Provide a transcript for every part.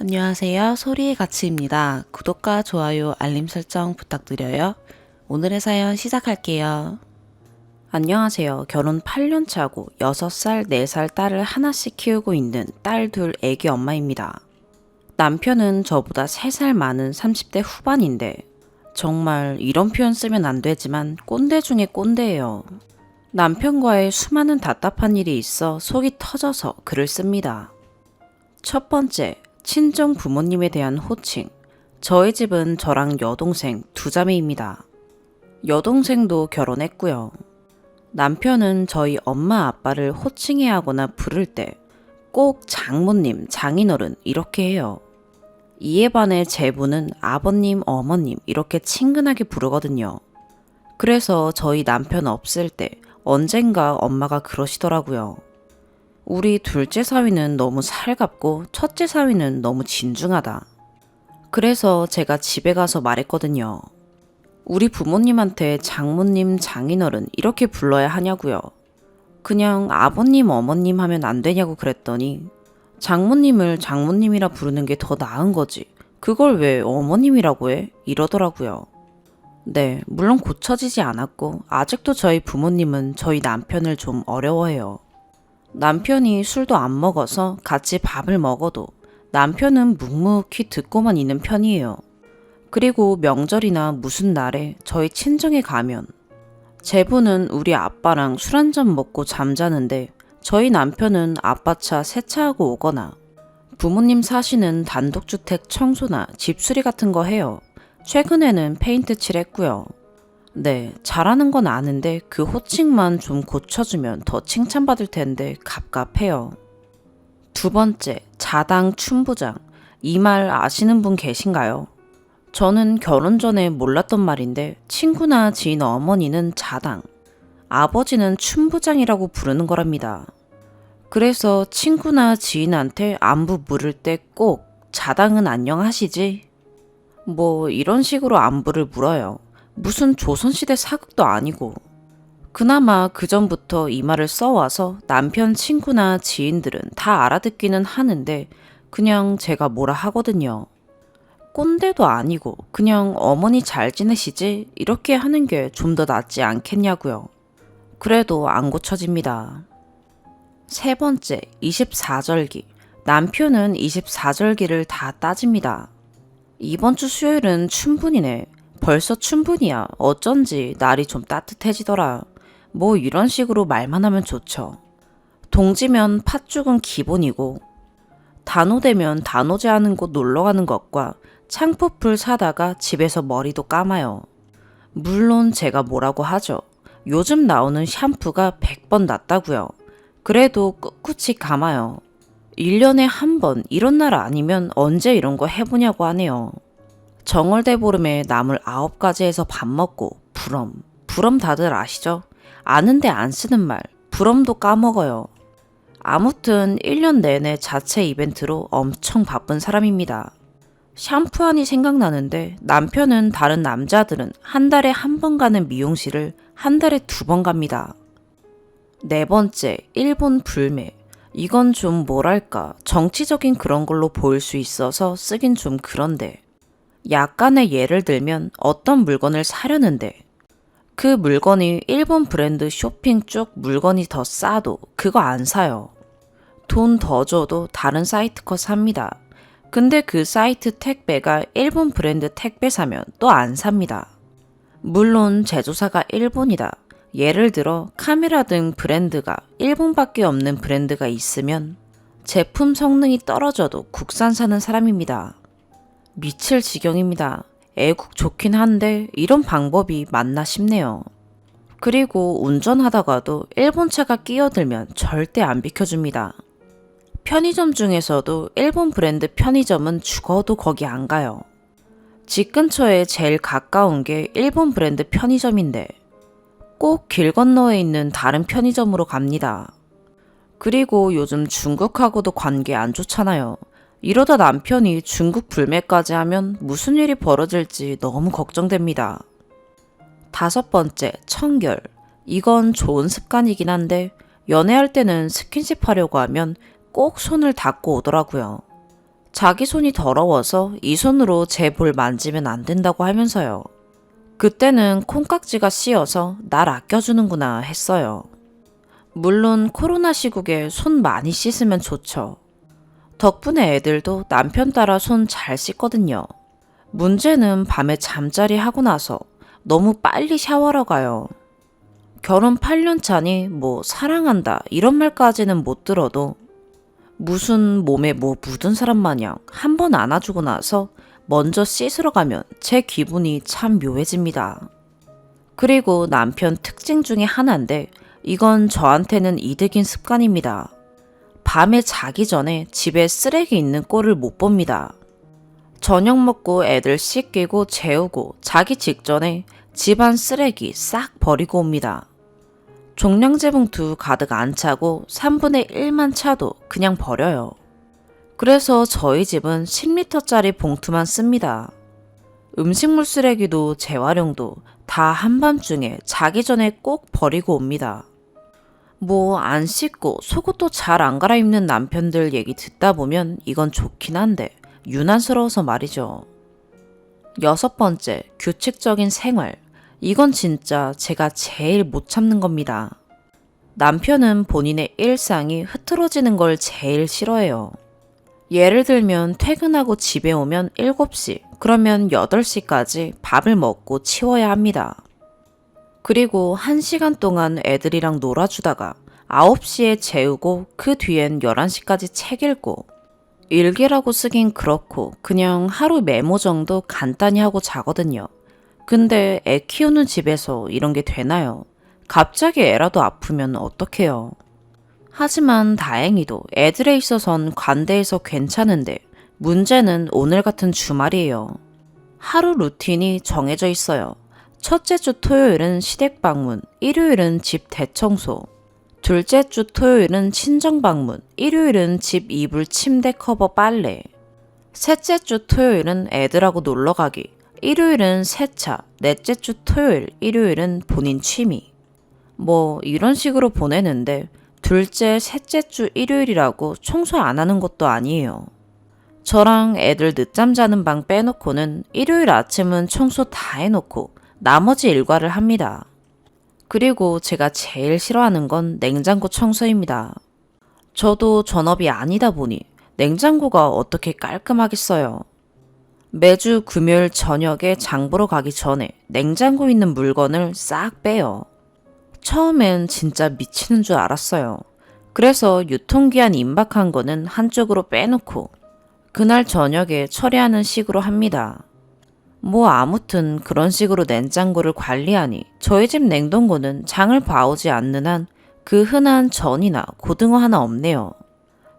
안녕하세요. 소리의 가치입니다. 구독과 좋아요, 알림 설정 부탁드려요. 오늘의 사연 시작할게요. 안녕하세요. 결혼 8년 차고 6살, 4살 딸을 하나씩 키우고 있는 딸 둘 애기 엄마입니다. 남편은 저보다 3살 많은 30대 후반인데 정말 이런 표현 쓰면 안 되지만 꼰대 중에 꼰대예요. 남편과의 수많은 답답한 일이 있어 속이 터져서 글을 씁니다. 첫 번째, 친정 부모님에 대한 호칭. 저희 집은 저랑 여동생 두 자매입니다. 여동생도 결혼했고요. 남편은 저희 엄마 아빠를 호칭해 하거나 부를 때 꼭 장모님, 장인어른 이렇게 해요. 이에 반해 제부는 아버님, 어머님 이렇게 친근하게 부르거든요. 그래서 저희 남편 없을 때 언젠가 엄마가 그러시더라고요. 우리 둘째 사위는 너무 살갑고 첫째 사위는 너무 진중하다. 그래서 제가 집에 가서 말했거든요. 우리 부모님한테 장모님, 장인어른 이렇게 불러야 하냐고요. 그냥 아버님, 어머님 하면 안 되냐고 그랬더니 장모님을 장모님이라 부르는 게 더 나은 거지. 그걸 왜 어머님이라고 해? 이러더라고요. 네, 물론 고쳐지지 않았고 아직도 저희 부모님은 저희 남편을 좀 어려워해요. 남편이 술도 안 먹어서 같이 밥을 먹어도 남편은 묵묵히 듣고만 있는 편이에요. 그리고 명절이나 무슨 날에 저희 친정에 가면 제부는 우리 아빠랑 술 한잔 먹고 잠자는데 저희 남편은 아빠 차 세차하고 오거나 부모님 사시는 단독주택 청소나 집수리 같은 거 해요. 최근에는 페인트 칠했고요. 네, 잘하는 건 아는데 그 호칭만 좀 고쳐주면 더 칭찬받을 텐데 갑갑해요. 두 번째, 자당 춘부장. 이 말 아시는 분 계신가요? 저는 결혼 전에 몰랐던 말인데 친구나 지인 어머니는 자당, 아버지는 춘부장이라고 부르는 거랍니다. 그래서 친구나 지인한테 안부 물을 때 꼭 자당은 안녕하시지? 뭐 이런 식으로 안부를 물어요. 무슨 조선시대 사극도 아니고. 그나마 그전부터 이 말을 써와서 남편 친구나 지인들은 다 알아듣기는 하는데 그냥 제가 뭐라 하거든요. 꼰대도 아니고 그냥 어머니 잘 지내시지? 이렇게 하는 게 좀 더 낫지 않겠냐고요. 그래도 안 고쳐집니다. 세 번째, 24절기. 남편은 24절기를 다 따집니다. 이번 주 수요일은 춘분이네. 벌써 춘분이야. 어쩐지 날이 좀 따뜻해지더라. 뭐 이런 식으로 말만 하면 좋죠. 동지면 팥죽은 기본이고 단오되면 단오제 하는 곳 놀러 가는 것과 창포풀 사다가 집에서 머리도 감아요. 물론 제가 뭐라고 하죠. 요즘 나오는 샴푸가 100번 낫다고요. 그래도 꿋꿋이 감아요. 1년에 한 번 이런 날 아니면 언제 이런 거 해보냐고 하네요. 정월대보름에 나물 9가지 해서 밥 먹고 부럼. 부럼 다들 아시죠? 아는데 안 쓰는 말. 부럼도 까먹어요. 아무튼 1년 내내 자체 이벤트로 엄청 바쁜 사람입니다. 샴푸하니 생각나는데 남편은 다른 남자들은 한 달에 한 번 가는 미용실을 한 달에 2번 갑니다. 네 번째, 일본 불매. 이건 좀 뭐랄까 정치적인 그런 걸로 보일 수 있어서 쓰긴 좀 그런데 약간의 예를 들면 어떤 물건을 사려는데 그 물건이 일본 브랜드 쇼핑 쪽 물건이 더 싸도 그거 안 사요. 돈 더 줘도 다른 사이트 거 삽니다. 근데 그 사이트 택배가 일본 브랜드 택배 사면 또 안 삽니다. 물론 제조사가 일본이다. 예를 들어 카메라 등 브랜드가 일본밖에 없는 브랜드가 있으면 제품 성능이 떨어져도 국산사는 사람입니다. 미칠 지경입니다. 애국 좋긴 한데 이런 방법이 맞나 싶네요. 그리고 운전하다가도 일본 차가 끼어들면 절대 안 비켜줍니다. 편의점 중에서도 일본 브랜드 편의점은 죽어도 거기 안 가요. 집 근처에 제일 가까운 게 일본 브랜드 편의점인데 꼭 길 건너에 있는 다른 편의점으로 갑니다. 그리고 요즘 중국하고도 관계 안 좋잖아요. 이러다 남편이 중국 불매까지 하면 무슨 일이 벌어질지 너무 걱정됩니다. 다섯 번째, 청결. 이건 좋은 습관이긴 한데 연애할 때는 스킨십 하려고 하면 꼭 손을 닦고 오더라고요. 자기 손이 더러워서 이 손으로 제 볼 만지면 안 된다고 하면서요. 그때는 콩깍지가 씌어서 날 아껴주는구나 했어요. 물론 코로나 시국에 손 많이 씻으면 좋죠. 덕분에 애들도 남편 따라 손 잘 씻거든요. 문제는 밤에 잠자리 하고 나서 너무 빨리 샤워하러 가요. 결혼 8년 차니 뭐 사랑한다 이런 말까지는 못 들어도 무슨 몸에 뭐 묻은 사람 마냥 한 번 안아주고 나서 먼저 씻으러 가면 제 기분이 참 묘해집니다. 그리고 남편 특징 중에 하나인데 이건 저한테는 이득인 습관입니다. 밤에 자기 전에 집에 쓰레기 있는 꼴을 못 봅니다. 저녁 먹고 애들 씻기고 재우고 자기 직전에 집안 쓰레기 싹 버리고 옵니다. 종량제 봉투 가득 안 차고 3분의 1만 차도 그냥 버려요. 그래서 저희 집은 10리터짜리 봉투만 씁니다. 음식물 쓰레기도 재활용도 다 한밤중에 자기 전에 꼭 버리고 옵니다. 뭐 안 씻고 속옷도 잘 안 갈아입는 남편들 얘기 듣다 보면 이건 좋긴 한데 유난스러워서 말이죠. 6번째, 규칙적인 생활. 이건 진짜 제가 제일 못 참는 겁니다. 남편은 본인의 일상이 흐트러지는 걸 제일 싫어해요. 예를 들면 퇴근하고 집에 오면 7시, 그러면 8시까지 밥을 먹고 치워야 합니다. 그리고 1시간 동안 애들이랑 놀아주다가 9시에 재우고 그 뒤엔 11시까지 책 읽고 일기라고 쓰긴 그렇고 그냥 하루 메모 정도 간단히 하고 자거든요. 근데 애 키우는 집에서 이런 게 되나요? 갑자기 애라도 아프면 어떡해요? 하지만 다행히도 애들에 있어선 관대해서 괜찮은데 문제는 오늘 같은 주말이에요. 하루 루틴이 정해져 있어요. 첫째 주 토요일은 시댁 방문, 일요일은 집 대청소, 둘째 주 토요일은 친정 방문, 일요일은 집 이불 침대 커버 빨래, 셋째 주 토요일은 애들하고 놀러 가기, 일요일은 세차, 넷째 주 토요일, 일요일은 본인 취미. 뭐 이런 식으로 보내는데 둘째, 셋째 주 일요일이라고 청소 안 하는 것도 아니에요. 저랑 애들 늦잠 자는 방 빼놓고는 일요일 아침은 청소 다 해놓고 나머지 일과를 합니다. 그리고 제가 제일 싫어하는 건 냉장고 청소입니다. 저도 전업이 아니다 보니 냉장고가 어떻게 깔끔하겠어요. 매주 금요일 저녁에 장 보러 가기 전에 냉장고 있는 물건을 싹 빼요. 처음엔 진짜 미치는 줄 알았어요. 그래서 유통기한 임박한 거는 한쪽으로 빼놓고 그날 저녁에 처리하는 식으로 합니다. 뭐 아무튼 그런 식으로 냉장고를 관리하니 저희 집 냉동고는 장을 봐오지 않는 한 그 흔한 전이나 고등어 하나 없네요.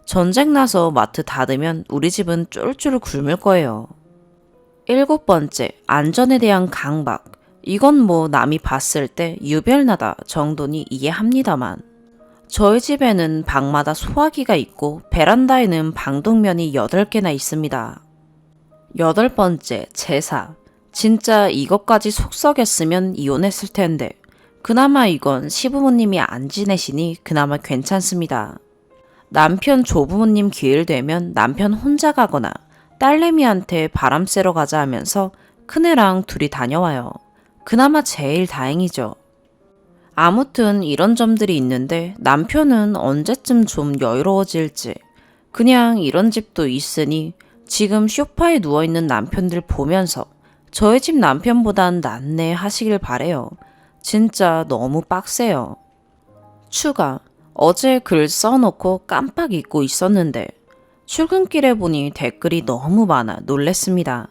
전쟁 나서 마트 닫으면 우리 집은 쫄쫄 굶을 거예요. 7번째, 안전에 대한 강박. 이건 뭐 남이 봤을 때 유별나다 정도니 이해합니다만 저희 집에는 방마다 소화기가 있고 베란다에는 방독면이 8개나 있습니다. 8번째, 제사. 진짜 이것까지 속 썩였으면 이혼했을 텐데 그나마 이건 시부모님이 안 지내시니 그나마 괜찮습니다. 남편 조부모님 기일 되면 남편 혼자 가거나 딸내미한테 바람 쐬러 가자 하면서 큰애랑 둘이 다녀와요. 그나마 제일 다행이죠. 아무튼 이런 점들이 있는데 남편은 언제쯤 좀 여유로워질지 그냥 이런 집도 있으니 지금 소파에 누워있는 남편들 보면서 저희 집 남편보단 낫네 하시길 바래요. 진짜 너무 빡세요. 추가, 어제 글 써놓고 깜빡 잊고 있었는데 출근길에 보니 댓글이 너무 많아 놀랬습니다.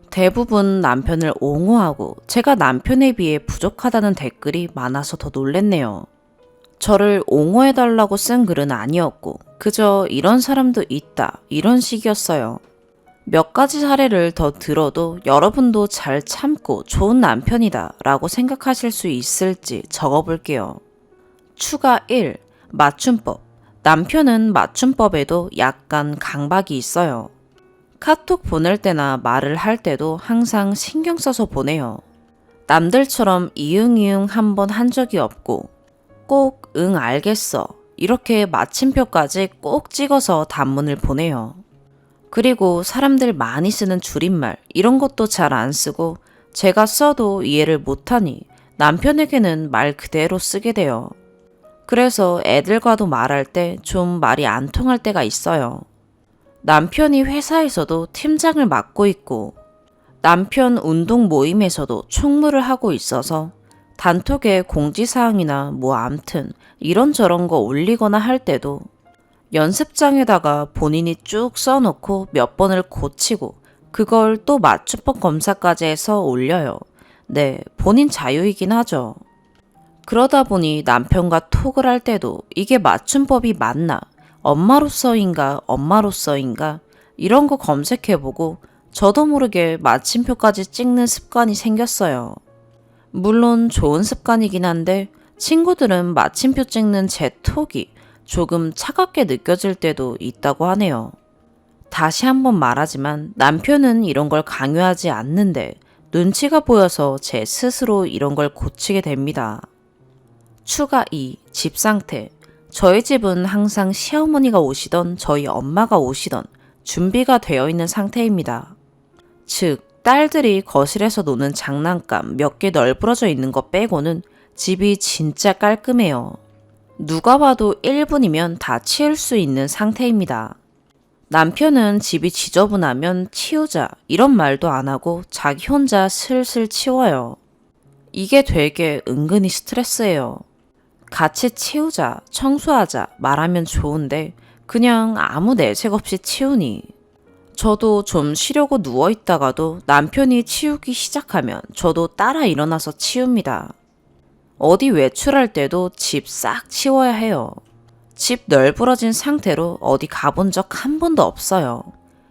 대부분 남편을 옹호하고 제가 남편에 비해 부족하다는 댓글이 많아서 더 놀랬네요. 저를 옹호해달라고 쓴 글은 아니었고 그저 이런 사람도 있다 이런 식이었어요. 몇 가지 사례를 더 들어도 여러분도 잘 참고 좋은 남편이다 라고 생각하실 수 있을지 적어볼게요. 추가 1. 맞춤법. 남편은 맞춤법에도 약간 강박이 있어요. 카톡 보낼 때나 말을 할 때도 항상 신경 써서 보내요. 남들처럼 이응이응 한번 한 적이 없고 꼭 응 알겠어 이렇게 마침표까지 꼭 찍어서 단문을 보내요. 그리고 사람들 많이 쓰는 줄임말 이런 것도 잘 안 쓰고 제가 써도 이해를 못하니 남편에게는 말 그대로 쓰게 돼요. 그래서 애들과도 말할 때 좀 말이 안 통할 때가 있어요. 남편이 회사에서도 팀장을 맡고 있고 남편 운동 모임에서도 총무를 하고 있어서 단톡에 공지사항이나 뭐 암튼 이런저런 거 올리거나 할 때도 연습장에다가 본인이 쭉 써놓고 몇 번을 고치고 그걸 또 맞춤법 검사까지 해서 올려요. 네, 본인 자유이긴 하죠. 그러다 보니 남편과 톡을 할 때도 이게 맞춤법이 맞나, 엄마로서인가 이런 거 검색해보고 저도 모르게 마침표까지 찍는 습관이 생겼어요. 물론 좋은 습관이긴 한데 친구들은 마침표 찍는 제 톡이 조금 차갑게 느껴질 때도 있다고 하네요. 다시 한번 말하지만 남편은 이런 걸 강요하지 않는데 눈치가 보여서 제 스스로 이런 걸 고치게 됩니다. 추가 2. 집 상태. 저희 집은 항상 시어머니가 오시던 저희 엄마가 오시던 준비가 되어 있는 상태입니다. 즉, 딸들이 거실에서 노는 장난감 몇 개 널브러져 있는 것 빼고는 집이 진짜 깔끔해요. 누가 봐도 1분이면 다 치울 수 있는 상태입니다. 남편은 집이 지저분하면 치우자 이런 말도 안 하고 자기 혼자 슬슬 치워요. 이게 되게 은근히 스트레스예요. 같이 치우자, 청소하자 말하면 좋은데 그냥 아무 내색 없이 치우니 저도 좀 쉬려고 누워있다가도 남편이 치우기 시작하면 저도 따라 일어나서 치웁니다. 어디 외출할 때도 집 싹 치워야 해요. 집 널브러진 상태로 어디 가본 적 한 번도 없어요.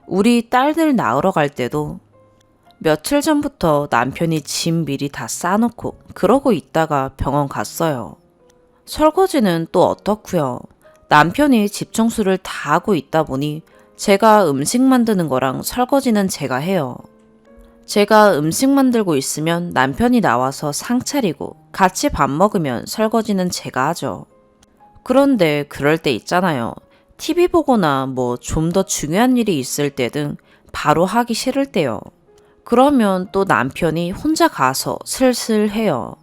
우리 딸들 낳으러 갈 때도 며칠 전부터 남편이 짐 미리 다 싸놓고 그러고 있다가 병원 갔어요. 설거지는 또 어떻고요. 남편이 집 청소를 다 하고 있다 보니 제가 음식 만드는 거랑 설거지는 제가 해요. 제가 음식 만들고 있으면 남편이 나와서 상 차리고 같이 밥 먹으면 설거지는 제가 하죠. 그런데 그럴 때 있잖아요. TV 보거나 뭐 좀 더 중요한 일이 있을 때 등 바로 하기 싫을 때요. 그러면 또 남편이 혼자 가서 슬슬 해요.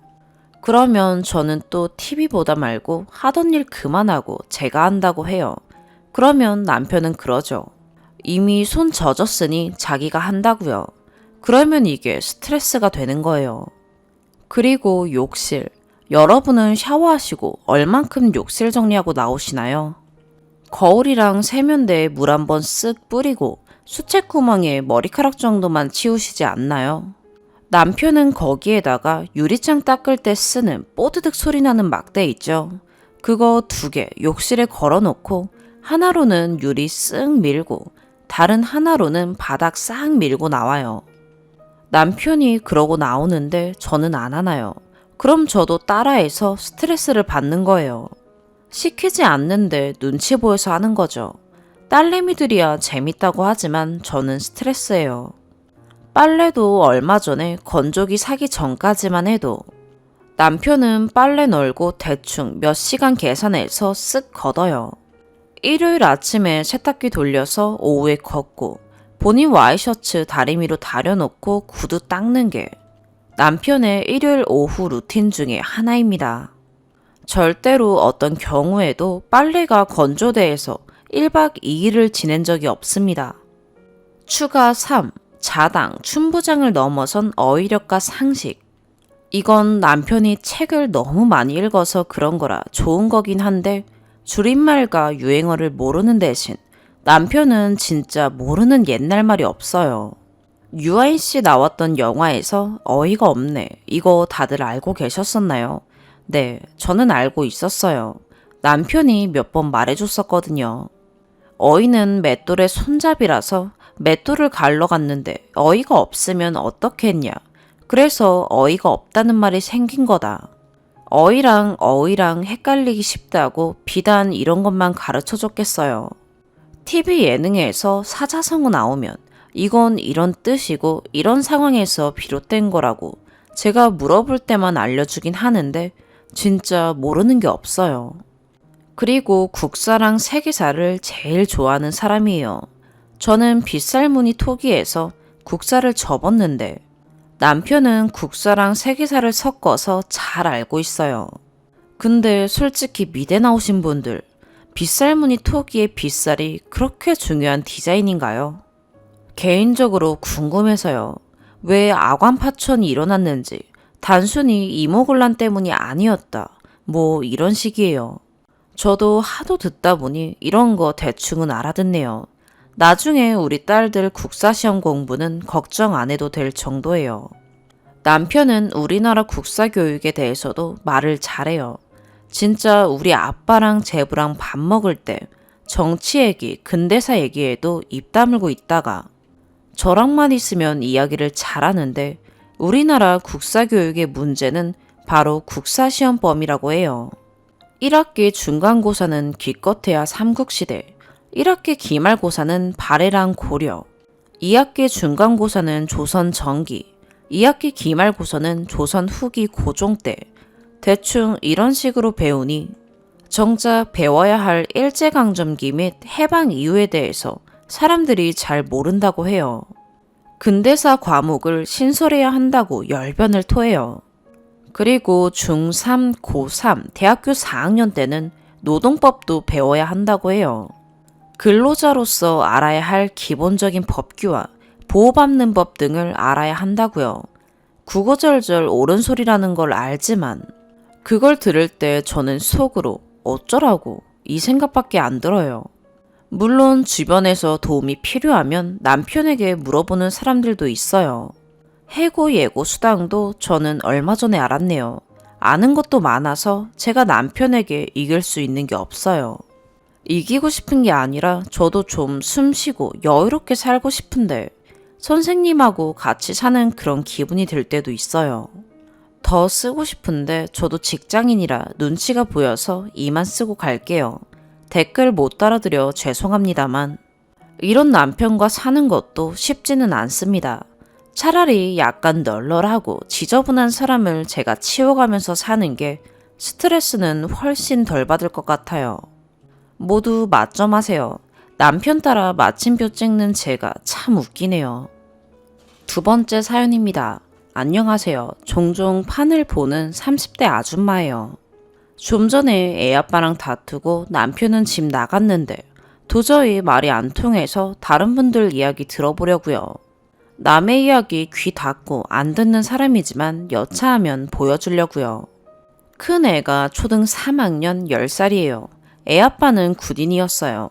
그러면 저는 또 TV 보다 말고 하던 일 그만하고 제가 한다고 해요. 그러면 남편은 그러죠. 이미 손 젖었으니 자기가 한다고요. 그러면 이게 스트레스가 되는 거예요. 그리고 욕실. 여러분은 샤워하시고 얼만큼 욕실 정리하고 나오시나요? 거울이랑 세면대에 물 한번 쓱 뿌리고 수채구멍에 머리카락 정도만 치우시지 않나요? 남편은 거기에다가 유리창 닦을 때 쓰는 뽀드득 소리 나는 막대 있죠. 그거 2개 욕실에 걸어놓고 하나로는 유리 쓱 밀고 다른 하나로는 바닥 싹 밀고 나와요. 남편이 그러고 나오는데 저는 안 하나요? 그럼 저도 따라해서 스트레스를 받는 거예요. 시키지 않는데 눈치 보여서 하는 거죠. 딸내미들이야 재밌다고 하지만 저는 스트레스예요. 빨래도 얼마 전에 건조기 사기 전까지만 해도 남편은 빨래 널고 대충 몇 시간 계산해서 쓱 걷어요. 일요일 아침에 세탁기 돌려서 오후에 걷고 본인 와이셔츠 다리미로 다려놓고 구두 닦는 게 남편의 일요일 오후 루틴 중에 하나입니다. 절대로 어떤 경우에도 빨래가 건조대에서 1박 2일을 지낸 적이 없습니다. 추가 3. 자당, 춘부장을 넘어선 어휘력과 상식. 이건 남편이 책을 너무 많이 읽어서 그런 거라 좋은 거긴 한데 줄임말과 유행어를 모르는 대신 남편은 진짜 모르는 옛날 말이 없어요. 유아인 씨 나왔던 영화에서 어이가 없네. 이거 다들 알고 계셨었나요? 네, 저는 알고 있었어요. 남편이 몇 번 말해줬었거든요. 어이는 맷돌의 손잡이라서 맷돌을 갈러 갔는데 어이가 없으면 어떻겠냐. 그래서 어이가 없다는 말이 생긴 거다. 어이랑 어이랑 헷갈리기 쉽다고 비단 이런 것만 가르쳐줬겠어요. TV 예능에서 사자성어 나오면 이건 이런 뜻이고 이런 상황에서 비롯된 거라고 제가 물어볼 때만 알려주긴 하는데 진짜 모르는 게 없어요. 그리고 국사랑 세계사를 제일 좋아하는 사람이에요. 저는 빗살무늬 토기에서 국사를 접었는데 남편은 국사랑 세기사를 섞어서 잘 알고 있어요. 근데 솔직히 미대 나오신 분들, 빗살무늬 토기의 빗살이 그렇게 중요한 디자인인가요? 개인적으로 궁금해서요. 왜 아관 파천이 일어났는지, 단순히 이모곤란 때문이 아니었다. 뭐 이런 식이에요. 저도 하도 듣다 보니 이런 거 대충은 알아듣네요. 나중에 우리 딸들 국사시험 공부는 걱정 안 해도 될 정도예요. 남편은 우리나라 국사 교육에 대해서도 말을 잘해요. 진짜 우리 아빠랑 제부랑 밥 먹을 때 정치 얘기, 근대사 얘기에도 입 다물고 있다가 저랑만 있으면 이야기를 잘하는데 우리나라 국사 교육의 문제는 바로 국사시험범이라고 해요. 1학기 중간고사는 기껏해야 삼국시대, 1학기 기말고사는 발해랑 고려, 2학기 중간고사는 조선 전기, 2학기 기말고사는 조선 후기 고종 때 대충 이런 식으로 배우니 정작 배워야 할 일제강점기 및 해방 이후에 대해서 사람들이 잘 모른다고 해요. 근대사 과목을 신설해야 한다고 열변을 토해요. 그리고 중3, 고3, 대학교 4학년 때는 노동법도 배워야 한다고 해요. 근로자로서 알아야 할 기본적인 법규와 보호받는 법 등을 알아야 한다고요. 구구절절 옳은 소리라는 걸 알지만 그걸 들을 때 저는 속으로 어쩌라고 이 생각밖에 안 들어요. 물론 주변에서 도움이 필요하면 남편에게 물어보는 사람들도 있어요. 해고 예고 수당도 저는 얼마 전에 알았네요. 아는 것도 많아서 제가 남편에게 이길 수 있는 게 없어요. 이기고 싶은 게 아니라 저도 좀 숨 쉬고 여유롭게 살고 싶은데 선생님하고 같이 사는 그런 기분이 들 때도 있어요. 더 쓰고 싶은데 저도 직장인이라 눈치가 보여서 이만 쓰고 갈게요. 댓글 못 달아드려 죄송합니다만 이런 남편과 사는 것도 쉽지는 않습니다. 차라리 약간 널널하고 지저분한 사람을 제가 치워가면서 사는 게 스트레스는 훨씬 덜 받을 것 같아요. 모두 맛점하세요. 남편 따라 마침표 찍는 제가 참 웃기네요. 두 번째 사연입니다. 안녕하세요. 종종 판을 보는 30대 아줌마예요. 좀 전에 애 아빠랑 다투고 남편은 집 나갔는데 도저히 말이 안 통해서 다른 분들 이야기 들어보려고요. 남의 이야기 귀 닫고 안 듣는 사람이지만 여차하면 보여주려고요. 큰 애가 초등 3학년 10살이에요. 애 아빠는 군인이었어요.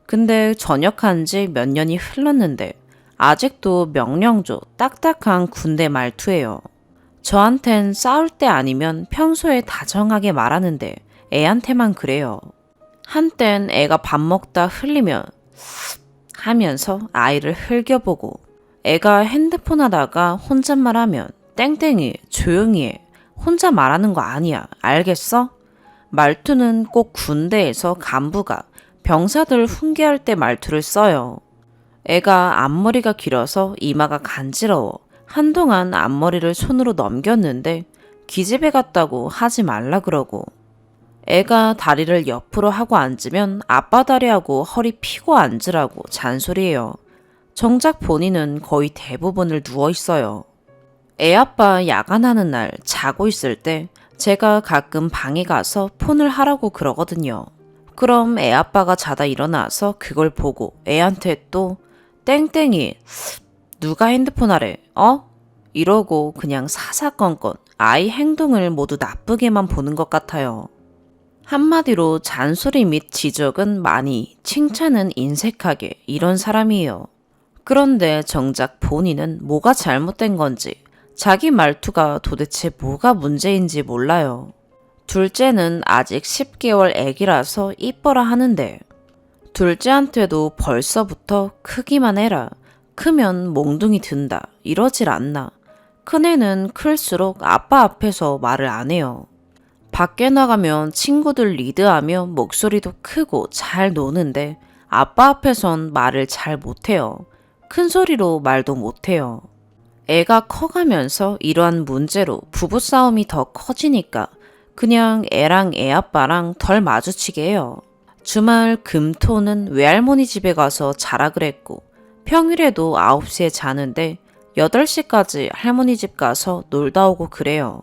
근데 전역한 지 몇 년이 흘렀는데 아직도 명령조 딱딱한 군대 말투예요. 저한텐 싸울 때 아니면 평소에 다정하게 말하는데 애한테만 그래요. 한땐 애가 밥 먹다 흘리면 하면서 아이를 흘겨보고 애가 핸드폰 하다가 혼잣말하면 땡땡이 조용히 해. 혼자 말하는 거 아니야. 알겠어? 말투는 꼭 군대에서 간부가 병사들 훈계할 때 말투를 써요. 애가 앞머리가 길어서 이마가 간지러워 한동안 앞머리를 손으로 넘겼는데 기집애 같다고 하지 말라 그러고 애가 다리를 옆으로 하고 앉으면 아빠 다리하고 허리 펴고 앉으라고 잔소리해요. 정작 본인은 거의 대부분을 누워 있어요. 애 아빠 야간하는 날 자고 있을 때 제가 가끔 방에 가서 폰을 하라고 그러거든요. 그럼 애 아빠가 자다 일어나서 그걸 보고 애한테 또 땡땡이 누가 핸드폰 하래? 이러고 그냥 사사건건 아이 행동을 모두 나쁘게만 보는 것 같아요. 한마디로 잔소리 및 지적은 많이, 칭찬은 인색하게 이런 사람이에요. 그런데 정작 본인은 뭐가 잘못된 건지 자기 말투가 도대체 뭐가 문제인지 몰라요. 둘째는 아직 10개월 애기라서 이뻐라 하는데 둘째한테도 벌써부터 크기만 해라. 크면 몽둥이 든다. 이러질 않나. 큰애는 클수록 아빠 앞에서 말을 안 해요. 밖에 나가면 친구들 리드하며 목소리도 크고 잘 노는데 아빠 앞에선 말을 잘 못해요. 큰 소리로 말도 못해요. 애가 커가면서 이러한 문제로 부부싸움이 더 커지니까 그냥 애랑 애 아빠랑 덜 마주치게 해요. 주말 금토는 외할머니 집에 가서 자라 그랬고 평일에도 9시에 자는데 8시까지 할머니 집 가서 놀다 오고 그래요.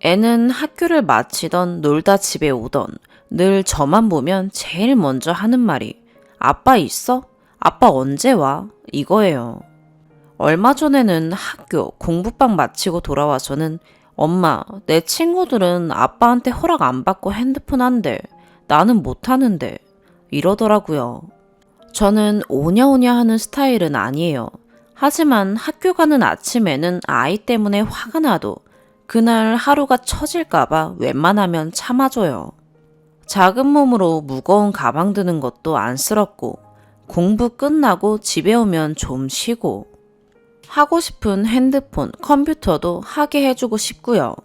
애는 학교를 마치던 놀다 집에 오던 늘 저만 보면 제일 먼저 하는 말이 아빠 있어? 아빠 언제 와? 이거예요. 얼마 전에는 학교 공부방 마치고 돌아와서는 엄마, 내 친구들은 아빠한테 허락 안 받고 핸드폰 한대. 나는 못 하는데. 이러더라고요. 저는 오냐오냐 하는 스타일은 아니에요. 하지만 학교 가는 아침에는 아이 때문에 화가 나도 그날 하루가 처질까봐 웬만하면 참아줘요. 작은 몸으로 무거운 가방 드는 것도 안쓰럽고 공부 끝나고 집에 오면 좀 쉬고 하고 싶은 핸드폰, 컴퓨터도 하게 해주고 싶고요.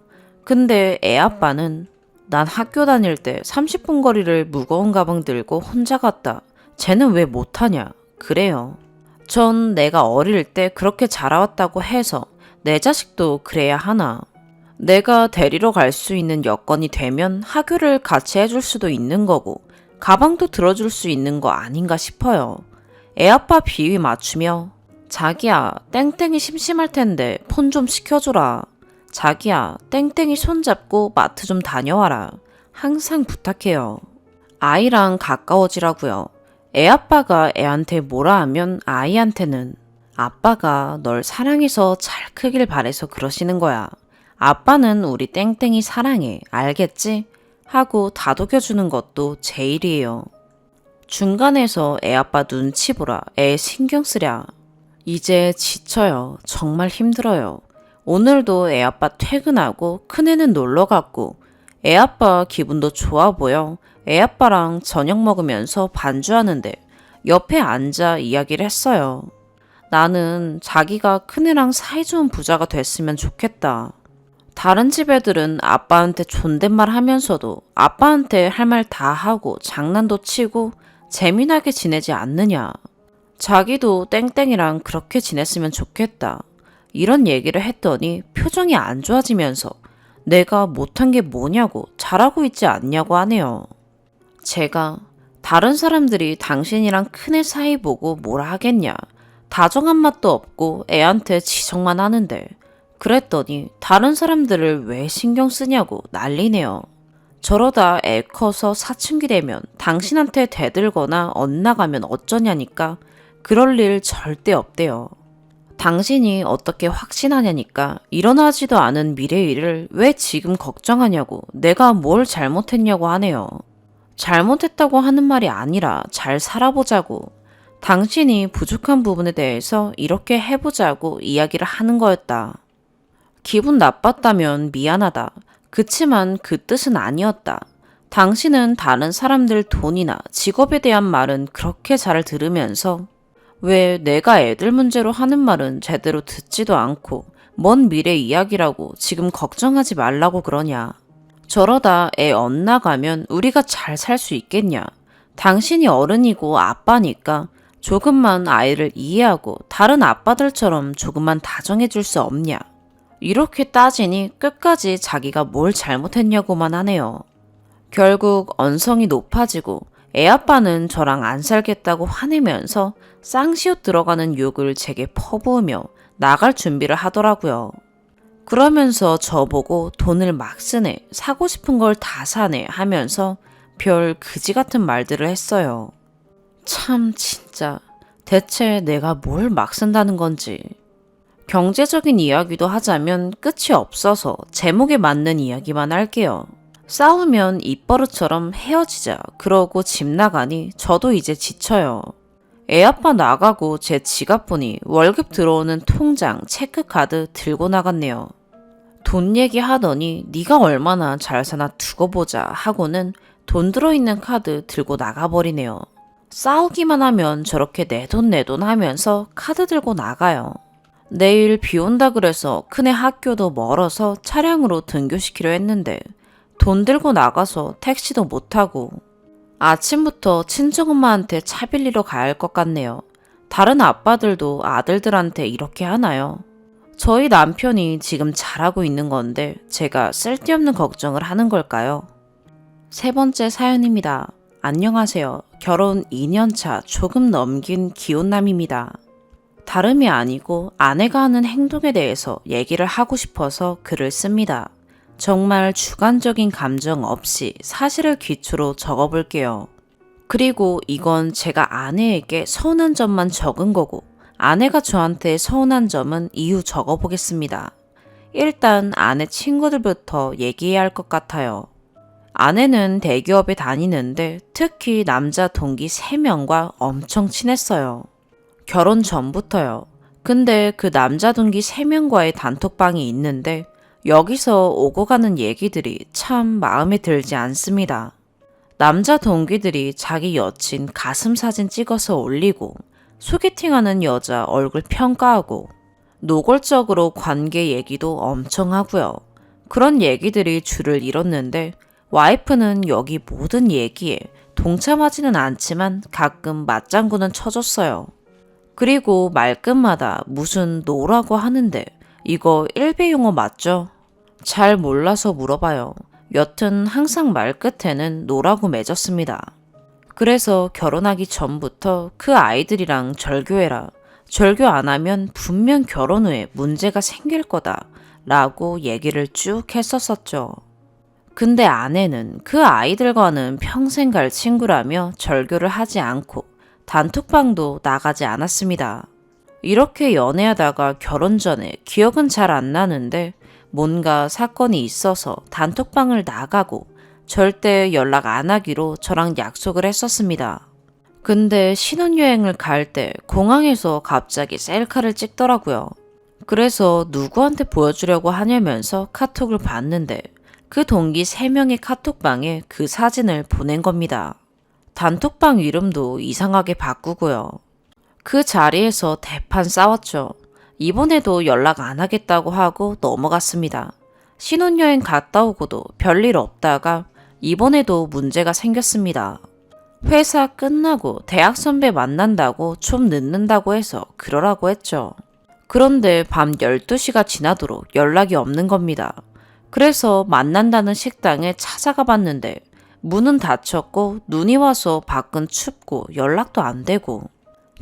근데 애 아빠는 난 학교 다닐 때 30분 거리를 무거운 가방 들고 혼자 갔다. 쟤는 왜 못하냐? 그래요. 전 내가 어릴 때 그렇게 자라왔다고 해서 내 자식도 그래야 하나. 내가 데리러 갈 수 있는 여건이 되면 학교를 같이 해줄 수도 있는 거고 가방도 들어줄 수 있는 거 아닌가 싶어요. 애 아빠 비위 맞추며 자기야 땡땡이 심심할 텐데 폰 좀 시켜줘라. 자기야 땡땡이 손잡고 마트 좀 다녀와라. 항상 부탁해요. 아이랑 가까워지라고요. 애 아빠가 애한테 뭐라 하면 아이한테는 아빠가 널 사랑해서 잘 크길 바래서 그러시는 거야. 아빠는 우리 땡땡이 사랑해. 알겠지? 하고 다독여주는 것도 제 일이에요. 중간에서 애 아빠 눈치 보라. 애 신경 쓰랴. 이제 지쳐요. 정말 힘들어요. 오늘도 애 아빠 퇴근하고 큰애는 놀러 갔고 애 아빠 기분도 좋아 보여. 애 아빠랑 저녁 먹으면서 반주하는데 옆에 앉아 이야기를 했어요. 나는 자기가 큰애랑 사이좋은 부자가 됐으면 좋겠다. 다른 집 애들은 아빠한테 존댓말 하면서도 아빠한테 할 말 다 하고 장난도 치고 재미나게 지내지 않느냐. 자기도 땡땡이랑 그렇게 지냈으면 좋겠다. 이런 얘기를 했더니 표정이 안 좋아지면서 내가 못한 게 뭐냐고 잘하고 있지 않냐고 하네요. 제가 다른 사람들이 당신이랑 큰애 사이 보고 뭐라 하겠냐. 다정한 맛도 없고 애한테 지적만 하는데 그랬더니 다른 사람들을 왜 신경 쓰냐고 난리네요. 저러다 애 커서 사춘기 되면 당신한테 대들거나 엇나가면 어쩌냐니까 그럴 일 절대 없대요. 당신이 어떻게 확신하냐니까 일어나지도 않은 미래 일을 왜 지금 걱정하냐고 내가 뭘 잘못했냐고 하네요. 잘못했다고 하는 말이 아니라 잘 살아보자고 당신이 부족한 부분에 대해서 이렇게 해보자고 이야기를 하는 거였다. 기분 나빴다면 미안하다. 그치만 그 뜻은 아니었다. 당신은 다른 사람들 돈이나 직업에 대한 말은 그렇게 잘 들으면서 왜 내가 애들 문제로 하는 말은 제대로 듣지도 않고 먼 미래 이야기라고 지금 걱정하지 말라고 그러냐. 저러다 애 엇나가면 우리가 잘 살 수 있겠냐. 당신이 어른이고 아빠니까 조금만 아이를 이해하고 다른 아빠들처럼 조금만 다정해 줄 수 없냐. 이렇게 따지니 끝까지 자기가 뭘 잘못했냐고만 하네요. 결국 언성이 높아지고 애아빠는 저랑 안 살겠다고 화내면서 쌍시옷 들어가는 욕을 제게 퍼부으며 나갈 준비를 하더라고요. 그러면서 저보고 돈을 막 쓰네, 사고 싶은 걸 다 사네 하면서 별 그지 같은 말들을 했어요. 참 진짜 대체 내가 뭘 막 쓴다는 건지. 경제적인 이야기도 하자면 끝이 없어서 제목에 맞는 이야기만 할게요. 싸우면 입버릇처럼 헤어지자 그러고 집 나가니 저도 이제 지쳐요. 애아빠 나가고 제 지갑 보니 월급 들어오는 통장, 체크카드 들고 나갔네요. 돈 얘기하더니 네가 얼마나 잘 사나 두고 보자 하고는 돈 들어있는 카드 들고 나가버리네요. 싸우기만 하면 저렇게 내 돈 하면서 카드 들고 나가요. 내일 비 온다 그래서 큰애 학교도 멀어서 차량으로 등교시키려 했는데 돈 들고 나가서 택시도 못 타고 아침부터 친정엄마한테 차 빌리러 가야 할 것 같네요. 다른 아빠들도 아들들한테 이렇게 하나요? 저희 남편이 지금 잘하고 있는 건데 제가 쓸데없는 걱정을 하는 걸까요? 3번째 사연입니다. 안녕하세요. 결혼 2년차 조금 넘긴 기혼남입니다. 다름이 아니고 아내가 하는 행동에 대해서 얘기를 하고 싶어서 글을 씁니다. 정말 주관적인 감정 없이 사실을 기초로 적어볼게요. 그리고 이건 제가 아내에게 서운한 점만 적은 거고 아내가 저한테 서운한 점은 이유 적어보겠습니다. 일단 아내 친구들부터 얘기해야 할 것 같아요. 아내는 대기업에 다니는데 특히 남자 동기 3명과 엄청 친했어요. 결혼 전부터요. 근데 그 남자 동기 3명과의 단톡방이 있는데 여기서 오고 가는 얘기들이 참 마음에 들지 않습니다. 남자 동기들이 자기 여친 가슴 사진 찍어서 올리고 소개팅하는 여자 얼굴 평가하고 노골적으로 관계 얘기도 엄청 하고요. 그런 얘기들이 줄을 이뤘는데 와이프는 여기 모든 얘기에 동참하지는 않지만 가끔 맞장구는 쳐줬어요. 그리고 말끝마다 무슨 노라고 하는데 이거 일베 용어 맞죠? 잘 몰라서 물어봐요. 여튼 항상 말끝에는 노라고 맺었습니다. 그래서 결혼하기 전부터 그 아이들이랑 절교해라. 절교 안 하면 분명 결혼 후에 문제가 생길 거다. 라고 얘기를 쭉 했었었죠. 근데 아내는 그 아이들과는 평생 갈 친구라며 절교를 하지 않고 단톡방도 나가지 않았습니다. 이렇게 연애하다가 결혼 전에 기억은 잘 안 나는데 뭔가 사건이 있어서 단톡방을 나가고 절대 연락 안 하기로 저랑 약속을 했었습니다. 근데 신혼여행을 갈 때 공항에서 갑자기 셀카를 찍더라고요. 그래서 누구한테 보여주려고 하냐면서 카톡을 봤는데 그 동기 3명의 카톡방에 그 사진을 보낸 겁니다. 단톡방 이름도 이상하게 바꾸고요. 그 자리에서 대판 싸웠죠. 이번에도 연락 안 하겠다고 하고 넘어갔습니다. 신혼여행 갔다 오고도 별일 없다가 이번에도 문제가 생겼습니다. 회사 끝나고 대학 선배 만난다고 좀 늦는다고 해서 그러라고 했죠. 그런데 밤 12시가 지나도록 연락이 없는 겁니다. 그래서 만난다는 식당에 찾아가 봤는데 문은 닫혔고 눈이 와서 밖은 춥고 연락도 안 되고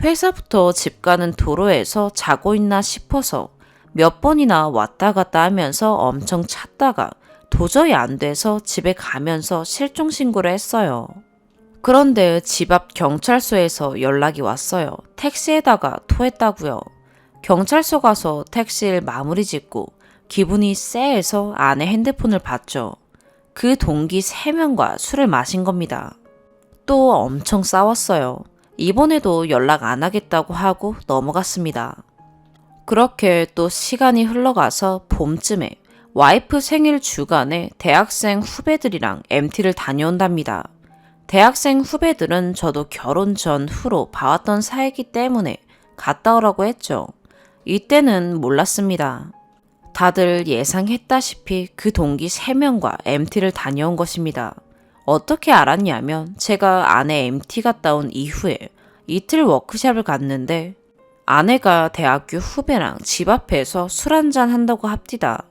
회사부터 집 가는 도로에서 자고 있나 싶어서 몇 번이나 왔다 갔다 하면서 엄청 찾다가 도저히 안 돼서 집에 가면서 실종 신고를 했어요. 그런데 집 앞 경찰서에서 연락이 왔어요. 택시에다가 토했다고요. 경찰서 가서 택시를 마무리 짓고 기분이 쎄해서 아내 핸드폰을 봤죠. 그 동기 3명과 술을 마신 겁니다. 또 엄청 싸웠어요. 이번에도 연락 안 하겠다고 하고 넘어갔습니다. 그렇게 또 시간이 흘러가서 봄쯤에 와이프 생일 주간에 대학생 후배들이랑 MT를 다녀온답니다. 대학생 후배들은 저도 결혼 전후로 봐왔던 사이기 때문에 갔다 오라고 했죠. 이때는 몰랐습니다. 다들 예상했다시피 그 동기 3명과 MT를 다녀온 것입니다. 어떻게 알았냐면 제가 아내 MT 갔다 온 이후에 이틀 워크숍을 갔는데 아내가 대학교 후배랑 집 앞에서 술 한잔 한다고 합디다.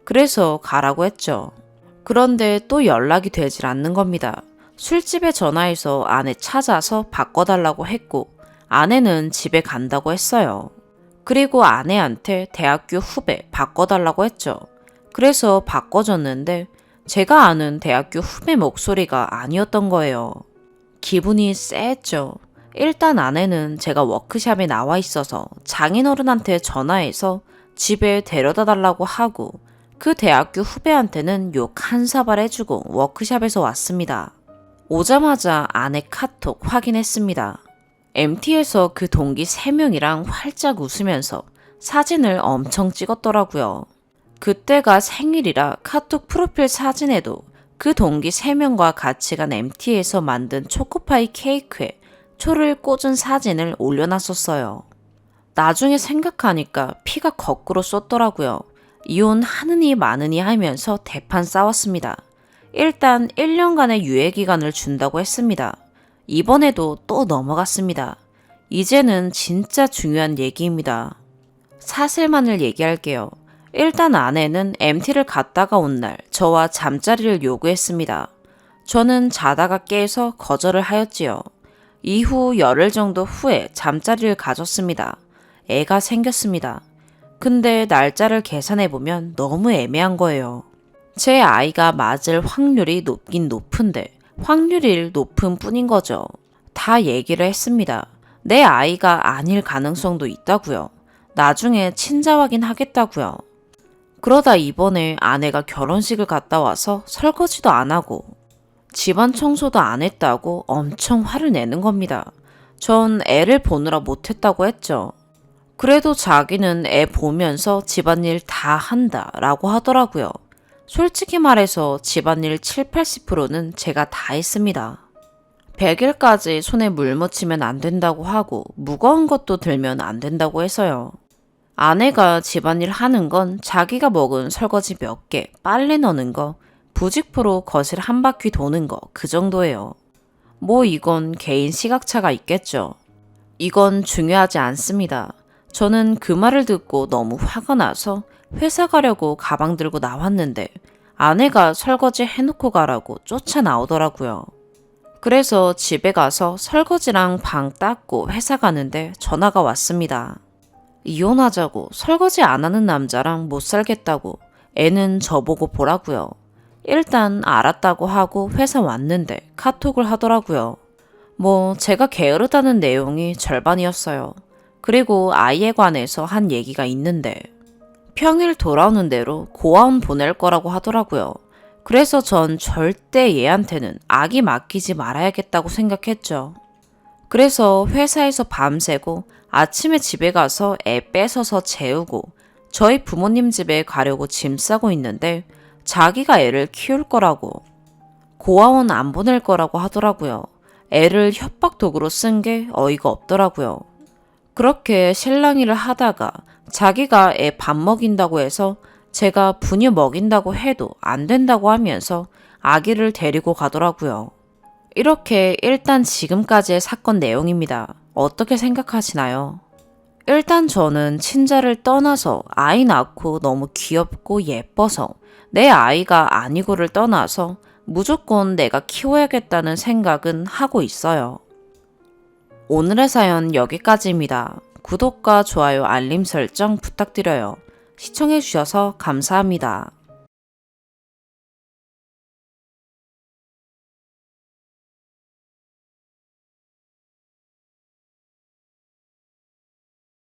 그래서 가라고 했죠. 그런데 또 연락이 되질 않는 겁니다. 술집에 전화해서 아내 찾아서 바꿔달라고 했고 아내는 집에 간다고 했어요. 그리고 아내한테 대학교 후배 바꿔달라고 했죠. 그래서 바꿔줬는데 제가 아는 대학교 후배 목소리가 아니었던 거예요. 기분이 쎄했죠. 일단 아내는 제가 워크숍에 나와 있어서 장인어른한테 전화해서 집에 데려다 달라고 하고 그 대학교 후배한테는 욕 한 사발 해주고 워크숍에서 왔습니다. 오자마자 아내 카톡 확인했습니다. MT에서 그 동기 3명이랑 활짝 웃으면서 사진을 엄청 찍었더라고요. 그때가 생일이라 카톡 프로필 사진에도 그 동기 3명과 같이 간 MT에서 만든 초코파이 케이크에 초를 꽂은 사진을 올려놨었어요. 나중에 생각하니까 피가 거꾸로 쏟더라고요. 이혼하느니 마느니 하면서 대판 싸웠습니다. 일단 1년간의 유예기간을 준다고 했습니다. 이번에도 또 넘어갔습니다. 이제는 진짜 중요한 얘기입니다. 사실만을 얘기할게요. 일단 아내는 MT를 갔다가 온 날 저와 잠자리를 요구했습니다. 저는 자다가 깨서 거절을 하였지요. 이후 열흘 정도 후에 잠자리를 가졌습니다. 애가 생겼습니다. 근데 날짜를 계산해보면 너무 애매한 거예요. 제 아이가 맞을 확률이 높긴 높은데 확률이 높은 뿐인 거죠. 다 얘기를 했습니다. 내 아이가 아닐 가능성도 있다고요. 나중에 친자 확인하겠다고요. 그러다 이번에 아내가 결혼식을 갔다 와서 설거지도 안 하고 집안 청소도 안 했다고 엄청 화를 내는 겁니다. 전 애를 보느라 못했다고 했죠. 그래도 자기는 애 보면서 집안일 다 한다 라고 하더라고요. 솔직히 말해서 집안일 7, 80%는 제가 다 했습니다. 100일까지 손에 물 묻히면 안 된다고 하고 무거운 것도 들면 안 된다고 해서요. 아내가 집안일 하는 건 자기가 먹은 설거지 몇 개, 빨래 넣는 거, 부직포로 거실 한 바퀴 도는 거 그 정도예요. 뭐 이건 개인 시각차가 있겠죠. 이건 중요하지 않습니다. 저는 그 말을 듣고 너무 화가 나서 회사 가려고 가방 들고 나왔는데 아내가 설거지 해놓고 가라고 쫓아 나오더라고요. 그래서 집에 가서 설거지랑 방 닦고 회사 가는데 전화가 왔습니다. 이혼하자고 설거지 안 하는 남자랑 못 살겠다고 애는 저보고 보라고요. 일단 알았다고 하고 회사 왔는데 카톡을 하더라고요. 뭐 제가 게으르다는 내용이 절반이었어요. 그리고 아이에 관해서 한 얘기가 있는데 평일 돌아오는 대로 고아원 보낼 거라고 하더라고요. 그래서 전 절대 얘한테는 아기 맡기지 말아야겠다고 생각했죠. 그래서 회사에서 밤새고 아침에 집에 가서 애 뺏어서 재우고 저희 부모님 집에 가려고 짐 싸고 있는데 자기가 애를 키울 거라고 고아원 안 보낼 거라고 하더라고요. 애를 협박 도구로 쓴 게 어이가 없더라고요. 그렇게 실랑이를 하다가 자기가 애 밥 먹인다고 해서 제가 분유 먹인다고 해도 안 된다고 하면서 아기를 데리고 가더라고요. 이렇게 일단 지금까지의 사건 내용입니다. 어떻게 생각하시나요? 일단 저는 친자를 떠나서 아이 낳고 너무 귀엽고 예뻐서 내 아이가 아니고를 떠나서 무조건 내가 키워야겠다는 생각은 하고 있어요. 오늘의 사연 여기까지입니다. 구독과 좋아요, 알림 설정 부탁드려요. 시청해주셔서 감사합니다.